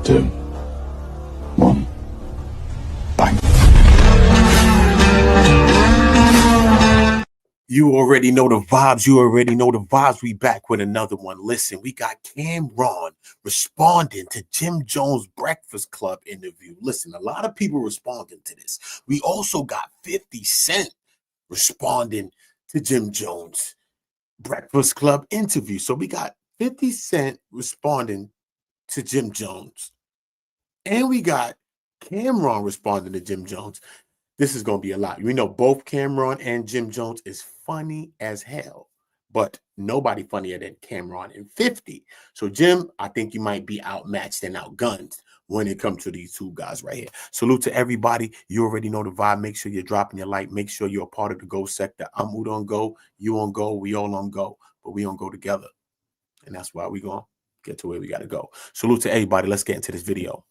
2, 1, bang. You already know the vibes. You already know the vibes. We back with another one. Listen, we got Camron responding to Jim Jones' Breakfast Club interview. Listen, a lot of people responding to this. We also got 50 Cent responding to Jim Jones' Breakfast Club interview. So we got 50 Cent responding to Jim Jones. And we got Camron responding to Jim Jones. This is going to be a lot. We know both Camron and Jim Jones is funny as hell, but nobody funnier than Camron and 50. So, Jim, I think you might be outmatched and outgunned when it comes to these two guys right here. Salute to everybody. You already know the vibe. Make sure you're dropping your like. Make sure you're a part of the Go sector. I'm Ud on Go. You on Go. We all on Go, but we on Go together. And that's why we're going to get to where we got to go. Salute to everybody. Let's get into this video.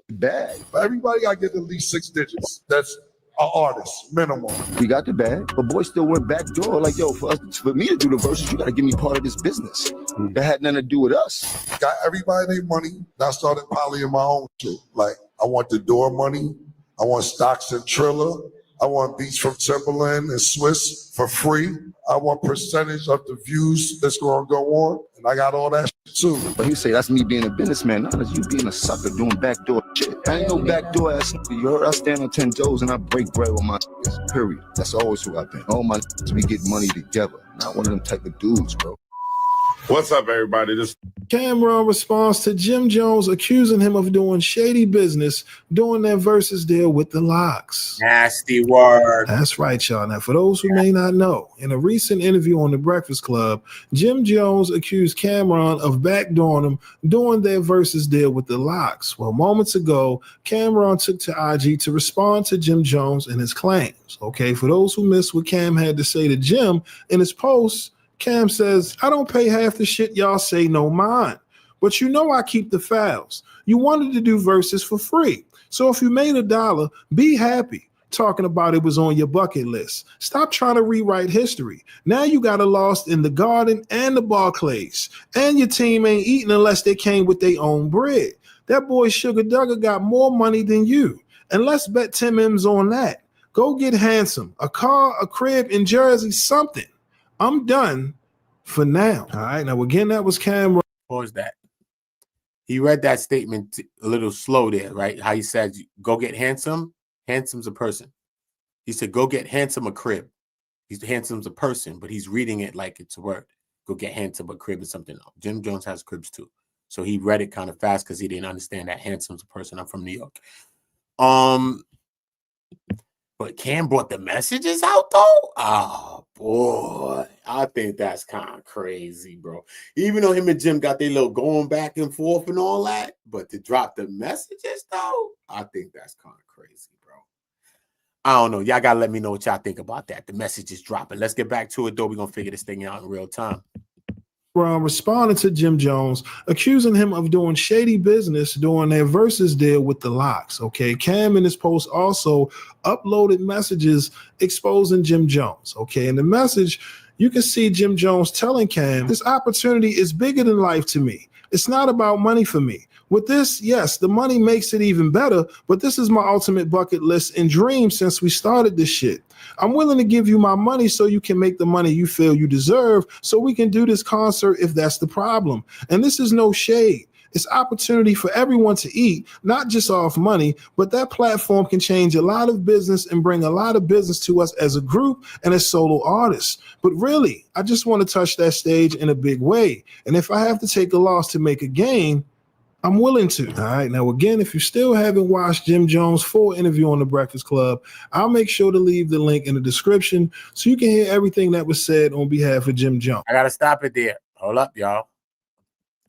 Bag. Everybody got to get at least 6 digits. That's an artist, minimum. We got the bag, but boy still went back door. Like, yo, for me to do the verses, you got to give me part of this business. That had nothing to do with us. Got everybody their money. Now I started polying my own shit. Like, I want the door money. I want stocks and Triller. I want beats from Timberland and Swiss for free. I want percentage of the views that's going to go on. And I got all that shit too. But he say that's me being a businessman. No, that's you being a sucker doing backdoor shit. I ain't no backdoor ass nigga. You heard I stand on 10 toes and I break bread with my niggas. Period. That's always who I've been. All my niggas, we get money together. Not one of them type of dudes, bro. What's up, everybody? This Camron responds to Jim Jones accusing him of doing shady business, doing their versus deal with the Locks. Nasty word. That's right, y'all. Now, for those who may not know, in a recent interview on The Breakfast Club, Jim Jones accused Camron of backdooring him, doing their versus deal with the Locks. Well, moments ago, Camron took to IG to respond to Jim Jones and his claims. Okay, for those who missed what Cam had to say to Jim in his post, Cam says, I don't pay half the shit y'all say no mind, but you know I keep the files. You wanted to do verses for free. So if you made $1, be happy. Talking about it was on your bucket list. Stop trying to rewrite history. Now you got a lost in the Garden and the Barclays. And your team ain't eating unless they came with their own bread. That boy Sugar Duggar got more money than you. And let's bet 10 M's on that. Go get handsome. A car, a crib in Jersey, something. I'm done for now. All right. Now, again, that was Camron. Pause that. He read that statement a little slow there, right? How he said, go get handsome. Handsome's a person. He said, go get handsome a crib. Handsome's a person, but he's reading it like it's a word. Go get handsome a crib or something. Jim Jones has cribs too. So he read it kind of fast because he didn't understand that handsome's a person. I'm from New York. But Cam brought the messages out, though? Oh, boy. I think that's kind of crazy, bro. Even though him and Jim got their little going back and forth and all that, but to drop the messages, though, I think that's kind of crazy, bro. I don't know. Y'all got to let me know what y'all think about that. The messages dropping. Let's get back to it, though. We're going to figure this thing out in real time. Responding to Jim Jones, accusing him of doing shady business doing their versus deal with the Locks. Okay, Cam in his post also uploaded messages exposing Jim Jones. Okay, in the message, you can see Jim Jones telling Cam, this opportunity is bigger than life to me. It's not about money for me. With this, yes, the money makes it even better, but this is my ultimate bucket list and dream since we started this shit. I'm willing to give you my money so you can make the money you feel you deserve so we can do this concert if that's the problem. And this is no shade. It's opportunity for everyone to eat, not just off money, but that platform can change a lot of business and bring a lot of business to us as a group and as solo artists. But really, I just want to touch that stage in a big way. And if I have to take a loss to make a gain, I'm willing to. All right. Now, again, if you still haven't watched Jim Jones' full interview on The Breakfast Club, I'll make sure to leave the link in the description so you can hear everything that was said on behalf of Jim Jones. I got to stop it there. Hold up, y'all.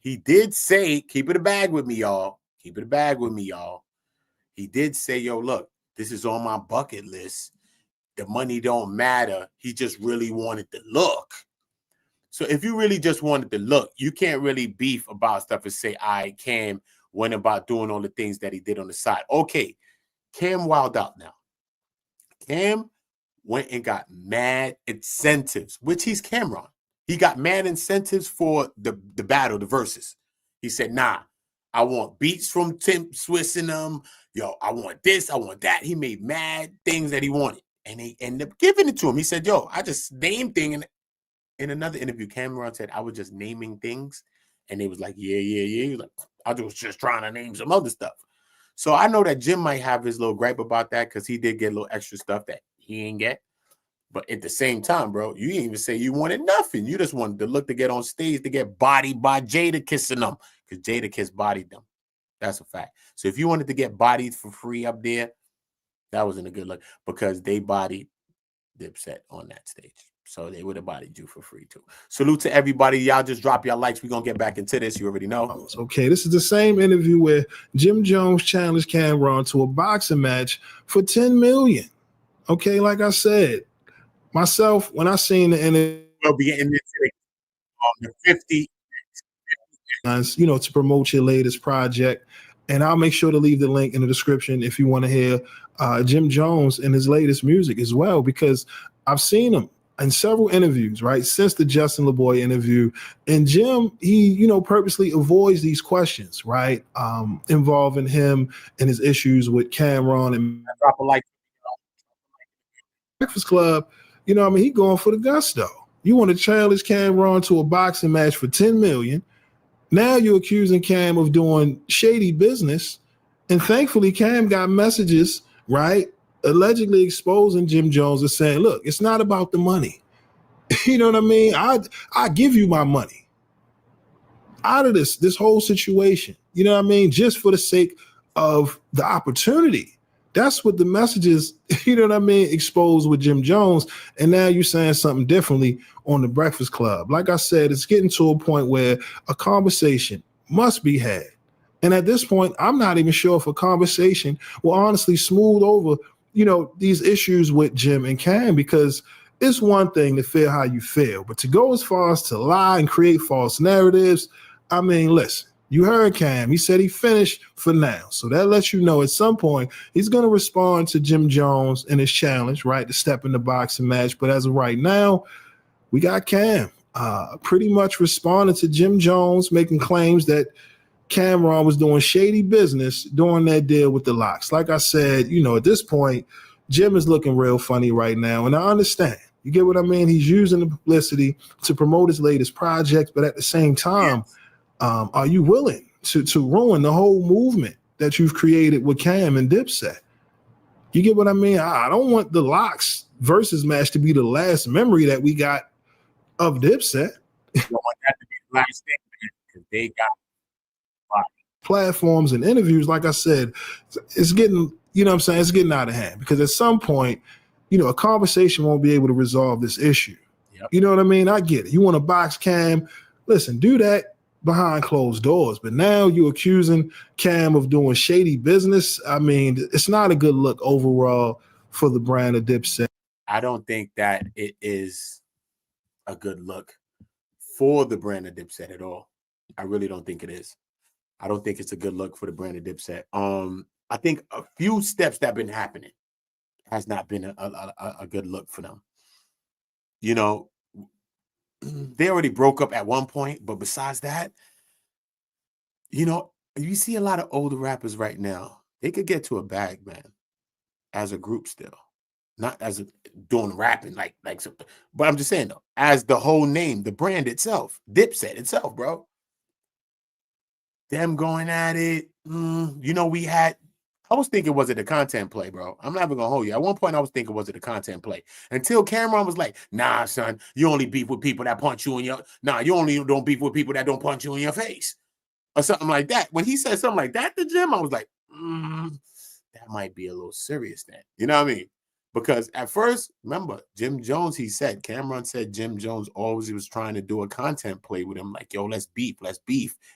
He did say, keep it a bag with me, y'all. Keep it a bag with me, y'all. He did say, yo, look, this is on my bucket list. The money don't matter. He just really wanted the look. So if you really just wanted to look, you can't really beef about stuff and say, Cam went about doing all the things that he did on the side. Okay, Cam wild out now. Cam went and got mad incentives, which he's Camron. He got mad incentives for the battle, the verses. He said, nah, I want beats from Tim Swiss and them. Yo, I want this, I want that. He made mad things that he wanted. And they ended up giving it to him. He said, yo, I just named things. In another interview, Camron said, I was just naming things. And they was like, yeah. He was like, I was just trying to name some other stuff. So I know that Jim might have his little gripe about that because he did get a little extra stuff that he ain't get. But at the same time, bro, you didn't even say you wanted nothing. You just wanted to look to get on stage to get bodied by Jada kissing them because Jada Kiss bodied them. That's a fact. So if you wanted to get bodied for free up there, that wasn't a good look because they bodied Dipset on that stage. So they would have bodied you for free too. Salute to everybody. Y'all just drop your likes. We're going to get back into this. You already know. Okay, this is the same interview where Jim Jones challenged Camron to a boxing match for $10 million. Okay, like I said, myself, when I seen the interview, we'll be getting into the 50. You know, to promote your latest project. And I'll make sure to leave the link in the description if you want to hear Jim Jones and his latest music as well, because I've seen him in several interviews, right, since the Justin LeBoy interview. And Jim, he, you know, purposely avoids these questions, right, involving him and his issues with Camron and drop a like. Breakfast Club. You know, I mean, he going for the gusto. You want to challenge Camron to a boxing match for $10 million. Now you're accusing Cam of doing shady business. And thankfully, Cam got messages, right, allegedly exposing Jim Jones and saying, look, it's not about the money. You know what I mean? I give you my money out of this whole situation. You know what I mean? Just for the sake of the opportunity. That's what the messages, you know what I mean, exposed with Jim Jones. And now you're saying something differently on the Breakfast Club. Like I said, it's getting to a point where a conversation must be had. And at this point, I'm not even sure if a conversation will honestly smooth over, you know, these issues with Jim and Cam, because it's one thing to feel how you feel, but to go as far as to lie and create false narratives, I mean, listen. You heard Cam. He said he finished for now. So that lets you know at some point he's going to respond to Jim Jones and his challenge, right, to step in the boxing match. But as of right now, we got Cam pretty much responding to Jim Jones, making claims that Camron was doing shady business during that deal with the Locks. Like I said, you know, at this point, Jim is looking real funny right now. And I understand. You get what I mean? He's using the publicity to promote his latest project. But at the same time, are you willing to ruin the whole movement that you've created with Cam and Dipset? You get what I mean? I don't want the Locks versus match to be the last memory that we got of Dipset. You don't want that to be the last thing because they got platforms and interviews. Like I said, it's getting, you know what I'm saying, it's getting out of hand because at some point, you know, a conversation won't be able to resolve this issue. Yep. You know what I mean? I get it. You want to box Cam? Listen, do that behind closed doors. But now you're accusing Cam of doing shady business. I mean, it's not a good look overall for the brand of Dipset. I don't think that it is a good look for the brand of Dipset at all. I really don't think it is. I don't think it's a good look for the brand of Dipset. I think a few steps that have been happening has not been a good look for them. You know, they already broke up at one point, but besides that, you know, you see a lot of older rappers right now. They could get to a bag, man, as a group still, not as doing rapping like so. But I'm just saying though, as the whole name, the brand itself, Dipset itself, bro. Them going at it. You know, I was thinking, was it a content play, bro? I'm not even gonna hold you. At one point, I was thinking, was it a content play? Until Camron was like, nah, son, you only beef with people that punch you in your, you only don't beef with people that don't punch you in your face. Or something like that. When he said something like that to Jim, I was like, that might be a little serious then. You know what I mean? Because at first, remember, Jim Jones, Camron said Jim Jones always was trying to do a content play with him. Like, yo, let's beef.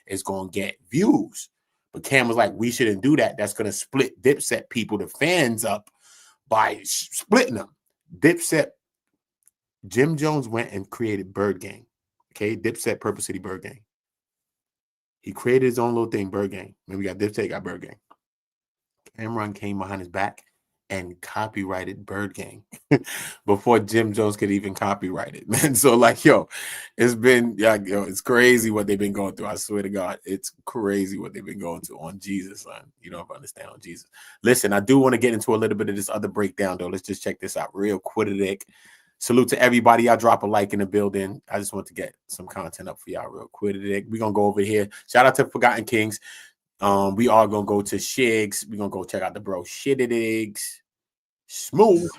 It's going to get views. But Cam was like, we shouldn't do that. That's going to split Dipset people, the fans, up by splitting them. Dipset, Jim Jones went and created Bird Gang. Okay, Dipset, Purple City Bird Gang. He created his own little thing, Bird Gang. Then we got Dipset, got Bird Gang. Camron came behind his back and copyrighted Bird Gang before Jim Jones could even copyright it, man. So like, yo, it's been, it's crazy what they've been going through. I swear to God, it's crazy what they've been going through on Jesus, son. You don't understand on Jesus. Listen, I do want to get into a little bit of this other breakdown, though. Let's just check this out real quick. Salute to everybody. Y'all drop a like in the building. I just want to get some content up for y'all real quick. We're going to go over here. Shout out to Forgotten Kings. We are going to go to Shigs. We're going to go check out the bro Shittidigs. Smooth.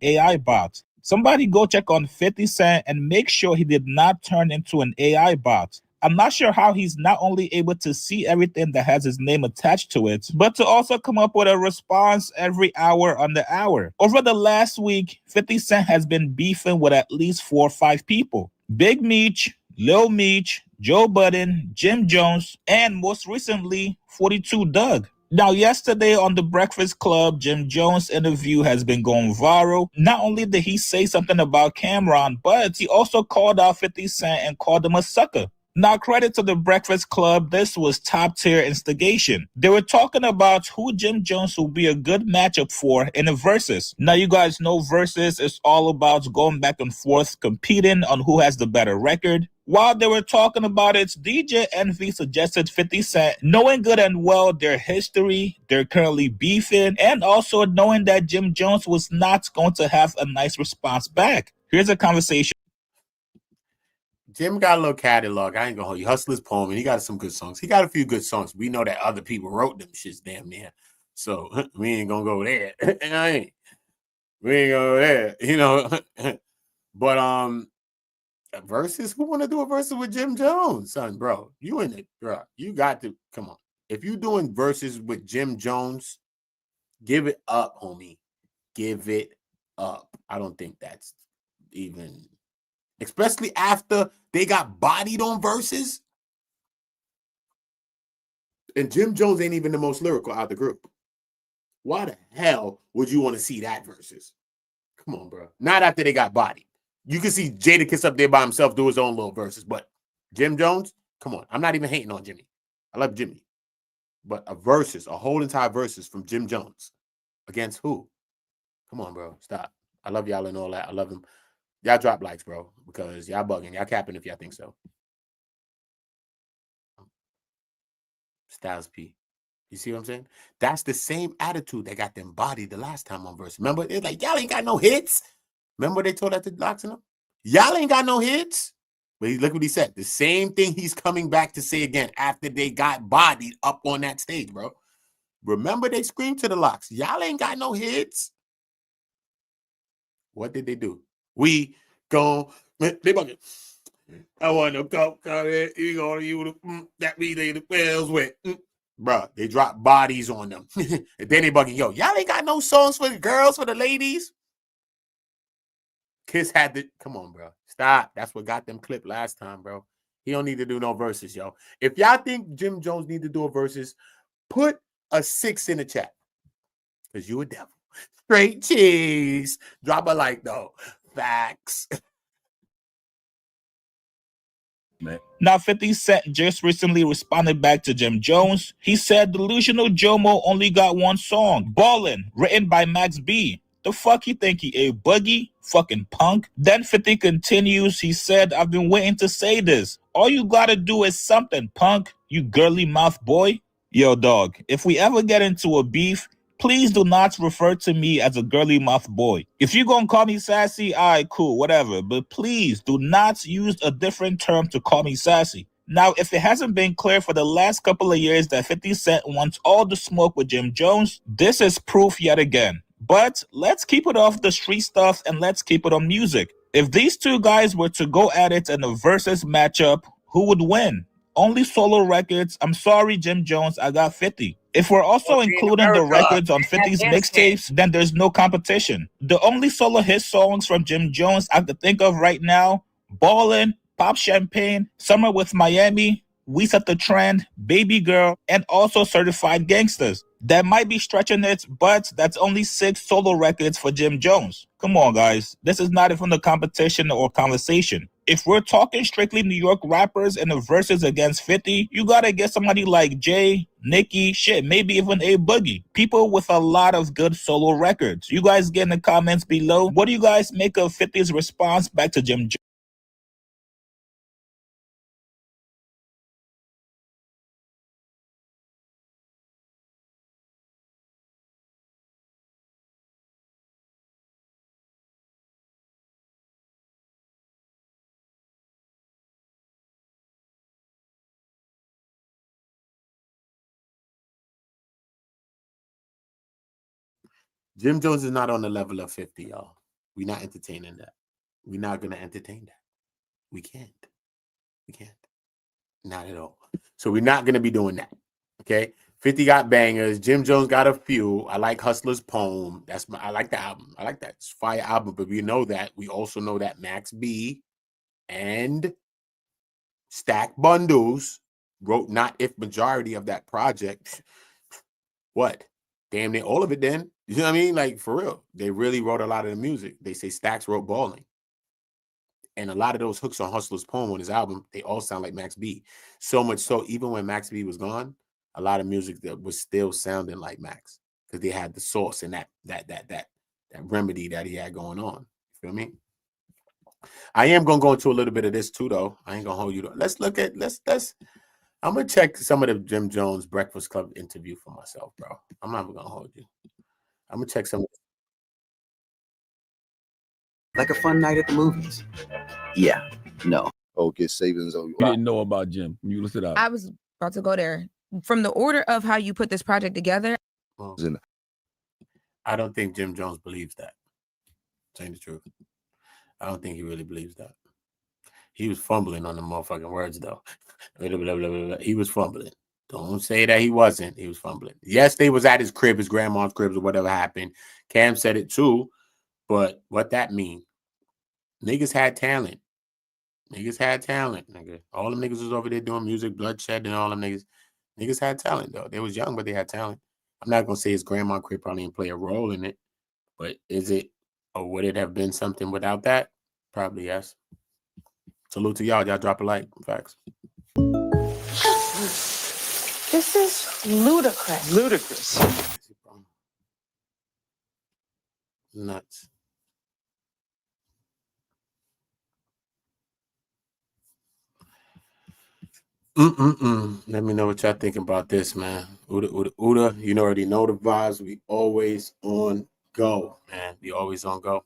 AI bot. Somebody go check on 50 Cent and make sure he did not turn into an AI bot. I'm not sure how he's not only able to see everything that has his name attached to it, but to also come up with a response every hour on the hour. Over the last week, 50 Cent has been beefing with at least 4 or 5 people. Big Meech, Lil Meech, Joe Budden, Jim Jones, and most recently, 42 Doug. Now, yesterday on The Breakfast Club, Jim Jones' interview has been going viral. Not only did he say something about Camron, but he also called out 50 Cent and called him a sucker. Now, credit to The Breakfast Club, this was top-tier instigation. They were talking about who Jim Jones will be a good matchup for in a versus. Now, you guys know versus is all about going back and forth, competing on who has the better record. While they were talking about it, DJ Envy suggested 50 Cent, knowing good and well their history, they're currently beefing, and also knowing that Jim Jones was not going to have a nice response back. Here's a conversation. Jim got a little catalog. I ain't gonna hold you. Hustler's Poem, and he got some good songs. He got a few good songs. We know that other people wrote them shits damn near. So we ain't gonna go there. We ain't gonna go there, you know. But versus, who wanna do a versus with Jim Jones, son, bro? You in it, bro. You got to come on. If you doing versus with Jim Jones, give it up, homie. Give it up. I don't think that's even, especially after they got bodied on verses. And Jim Jones ain't even the most lyrical out of the group. Why the hell would you want to see that versus? Come on, bro. Not after they got bodied. You can see Jadakiss up there by himself do his own little verses, but Jim Jones, come on. I'm not even hating on Jimmy. I love Jimmy. But a versus, a whole entire versus from Jim Jones against who? Come on, bro. Stop. I love y'all and all that. I love him. Y'all drop likes, bro, because y'all bugging. Y'all capping if y'all think so. Styles P. You see what I'm saying? That's the same attitude that got them bodied the last time on verse. Remember, it's like, y'all ain't got no hits. Remember they told that to Locks and them? Y'all ain't got no hits. But look what he said. The same thing he's coming back to say again after they got bodied up on that stage, bro. Remember they screamed to the Locks. Y'all ain't got no hits. What did they do? We go, they bucket. I want to go, you go to you that we lay the bells with. Bruh, they drop bodies on them. And then they bugging, yo, y'all ain't got no songs for the girls, for the ladies. Kiss had to, come on, bro. Stop. That's what got them clipped last time, bro. He don't need to do no verses, yo. If y'all think Jim Jones need to do a verses, put a 6 in the chat. Because you a devil. Straight cheese. Drop a like, though. Facts. Now, 50 Cent just recently responded back to Jim Jones. He said Delusional Jomo only got one song, Ballin', written by Max B. The fuck you think he a buggy? Fucking punk. Then 50 continues, he said, I've been waiting to say this. All you gotta do is something, punk, you girly mouth boy. Yo, dog, if we ever get into a beef, please do not refer to me as a girly mouth boy. If you gonna call me sassy, all right, cool, whatever. But please do not use a different term to call me sassy. Now, if it hasn't been clear for the last couple of years that 50 Cent wants all the smoke with Jim Jones, this is proof yet again. But let's keep it off the street stuff and let's keep it on music. If these two guys were to go at it in a versus matchup, who would win? Only solo records. I'm sorry, Jim Jones, I got 50. If we're also including the records on 50's mixtapes, then there's no competition. The only solo hit songs from Jim Jones I could think of right now, Ballin', Pop Champagne, Summer with Miami, We Set the Trend, Baby Girl, and also Certified Gangsters. That might be stretching it, but that's only 6 solo records for Jim Jones. Come on, guys. This is not even a competition or conversation. If we're talking strictly New York rappers and the verses against 50, you gotta get somebody like Jay, Nicki, shit, maybe even A Boogie. People with a lot of good solo records. You guys get in the comments below. What do you guys make of 50's response back to Jim Jones? Jim Jones is not on the level of 50, y'all. We're not entertaining that. We're not going to entertain that. We can't. We can't. Not at all. So we're not going to be doing that. Okay? 50 got bangers. Jim Jones got a few. I like Hustler's Poem. I like the album. I like that. It's a fire album. But we know that. We also know that Max B and Stack Bundles wrote not if majority of that project. What? Damn near all of it then. You know what I mean? Like, for real. They really wrote a lot of the music. They say Stax wrote Balling. And a lot of those hooks on Hustler's Poem on his album, they all sound like Max B. So much so, even when Max B was gone, a lot of music that was still sounding like Max. Because they had the sauce and that remedy that he had going on. You feel me? I am gonna go into a little bit of this too, though. I ain't gonna hold you. Let's I'm gonna check some of the Jim Jones Breakfast Club interview for myself, bro. I'm not gonna hold you. I'm gonna check some. Like a fun night at the movies. Yeah, no. Oh, get savings on you. You didn't know about Jim. You looked it up. I was about to go there. From the order of how you put this project together. Well, I don't think Jim Jones believes that. Saying the truth. I don't think he really believes that. He was fumbling on the motherfucking words, though. He was fumbling. Don't say that he wasn't. He was fumbling. Yes, they was at his crib, his grandma's cribs, or whatever happened. Cam said it too. But what that mean? Niggas had talent. Niggas had talent, nigga. All them niggas was over there doing music, Bloodshed, and all them niggas. Niggas had talent, though. They was young, but they had talent. I'm not going to say his grandma crib probably didn't play a role in it. But is it, or would it have been something without that? Probably yes. Salute to y'all. Y'all drop a like. Facts. This is ludicrous. Ludicrous. Nuts. Let me know what y'all think about this, man. Uda. You already know the vibes. We always on go, man. We always on go.